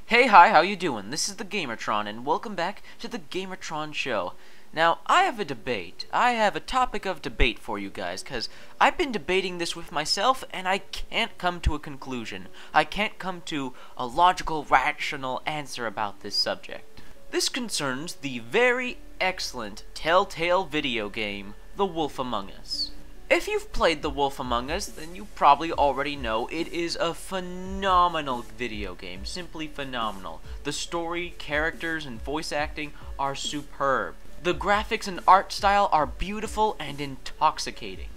Hey, hi, how you doing? This is the Gamertron, and welcome back to the Gamertron Show. Now, I have a topic of debate for you guys, because I've been debating this with myself, and I can't come to a conclusion. I can't come to a logical, rational answer about this subject. This concerns the very excellent Telltale video game, The Wolf Among Us. If you've played The Wolf Among Us, then you probably already know it is a phenomenal video game. Simply phenomenal. The story, characters, and voice acting are superb. The graphics and art style are beautiful and intoxicating.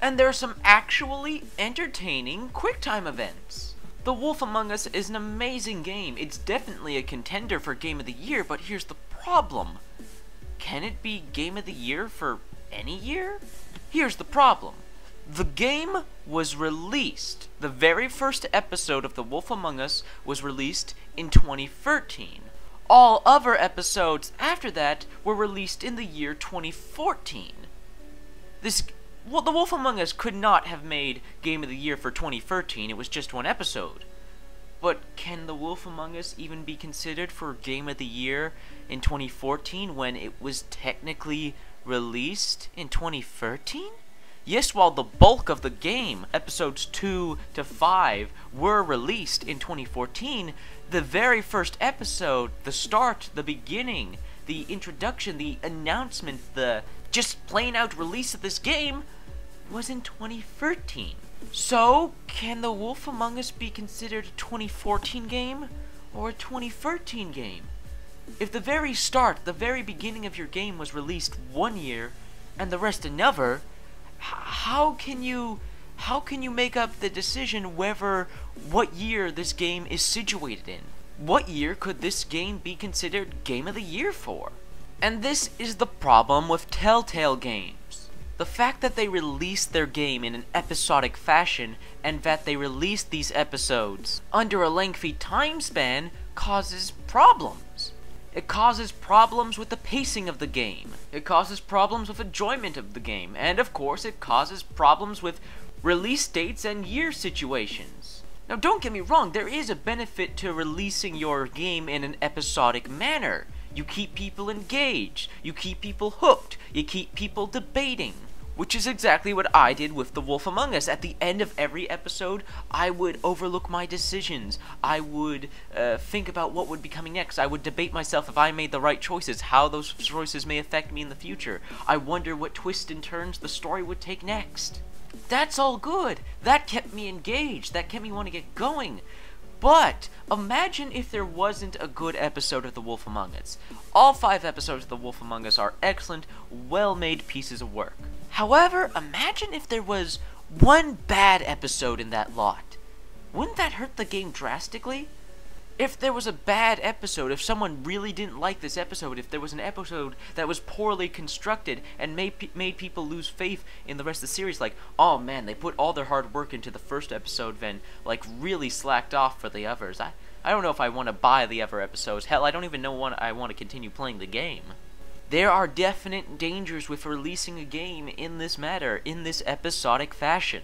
And there are some actually entertaining QuickTime events. The Wolf Among Us is an amazing game. It's definitely a contender for Game of the Year, but here's the problem. Can it be Game of the Year for any year? Here's the problem. The game was released. The very first episode of The Wolf Among Us was released in 2013. All other episodes after that were released in the year 2014. The Wolf Among Us could not have made Game of the Year for 2013. It was just one episode. But can The Wolf Among Us even be considered for Game of the Year in 2014 when it was technically released in 2013? Yes, while the bulk of the game, episodes 2 to 5, were released in 2014, the very first episode, the start, the beginning, the introduction, the announcement, the just plain out release of this game was in 2013. So, can The Wolf Among Us be considered a 2014 game or a 2013 game? If the very start, the very beginning of your game was released one year and the rest another, how can you make up the decision what year this game is situated in? What year could this game be considered Game of the Year for? And this is the problem with Telltale games. The fact that they released their game in an episodic fashion and that they released these episodes under a lengthy time span causes problems. It causes problems with the pacing of the game. It causes problems with enjoyment of the game. And of course, it causes problems with release dates and year situations. Now, don't get me wrong, there is a benefit to releasing your game in an episodic manner. You keep people engaged. You keep people hooked. You keep people debating. Which is exactly what I did with The Wolf Among Us. At the end of every episode, I would overlook my decisions. I would think about what would be coming next. I would debate myself if I made the right choices, how those choices may affect me in the future. I wonder what twists and turns the story would take next. That's all good. That kept me engaged. That kept me want to get going. But imagine if there wasn't a good episode of The Wolf Among Us. All 5 episodes of The Wolf Among Us are excellent, well-made pieces of work. However, imagine if there was one bad episode in that lot. Wouldn't that hurt the game drastically? If there was a bad episode, if someone really didn't like this episode, if there was an episode that was poorly constructed and made people lose faith in the rest of the series, like, oh man, they put all their hard work into the first episode, then, like, really slacked off for the others. I don't know if I want to buy the other episodes. Hell, I don't even know when I want to continue playing the game. There are definite dangers with releasing a game in this matter, in this episodic fashion.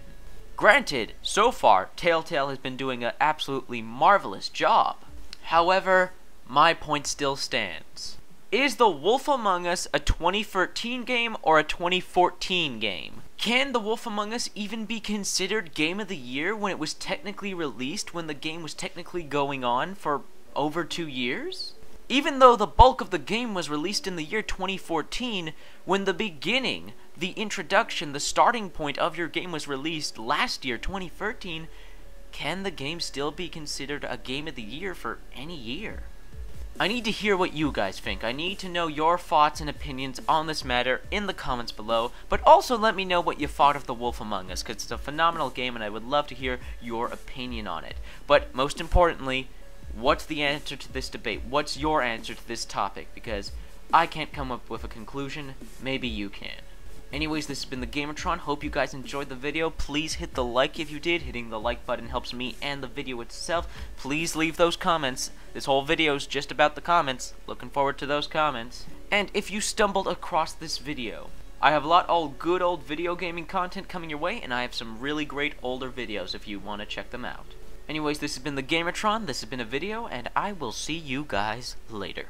Granted, so far, Telltale has been doing an absolutely marvelous job. However, my point still stands. Is The Wolf Among Us a 2013 game or a 2014 game? Can The Wolf Among Us even be considered Game of the Year when it was technically released, when the game was technically going on for over 2 years? Even though the bulk of the game was released in the year 2014, when the beginning, the introduction, the starting point of your game was released last year, 2013, can the game still be considered a Game of the Year for any year? I need to hear what you guys think. I need to know your thoughts and opinions on this matter in the comments below, but also let me know what you thought of The Wolf Among Us, because it's a phenomenal game and I would love to hear your opinion on it. But most importantly, what's the answer to this debate? What's your answer to this topic? Because I can't come up with a conclusion. Maybe you can. Anyways, this has been the Gamertron. Hope you guys enjoyed the video. Please hit the like if you did. Hitting the like button helps me and the video itself. Please leave those comments. This whole video is just about the comments. Looking forward to those comments. And if you stumbled across this video, I have a lot of good old video gaming content coming your way, and I have some really great older videos if you want to check them out. Anyways, this has been the Gamertron, this has been a video, and I will see you guys later.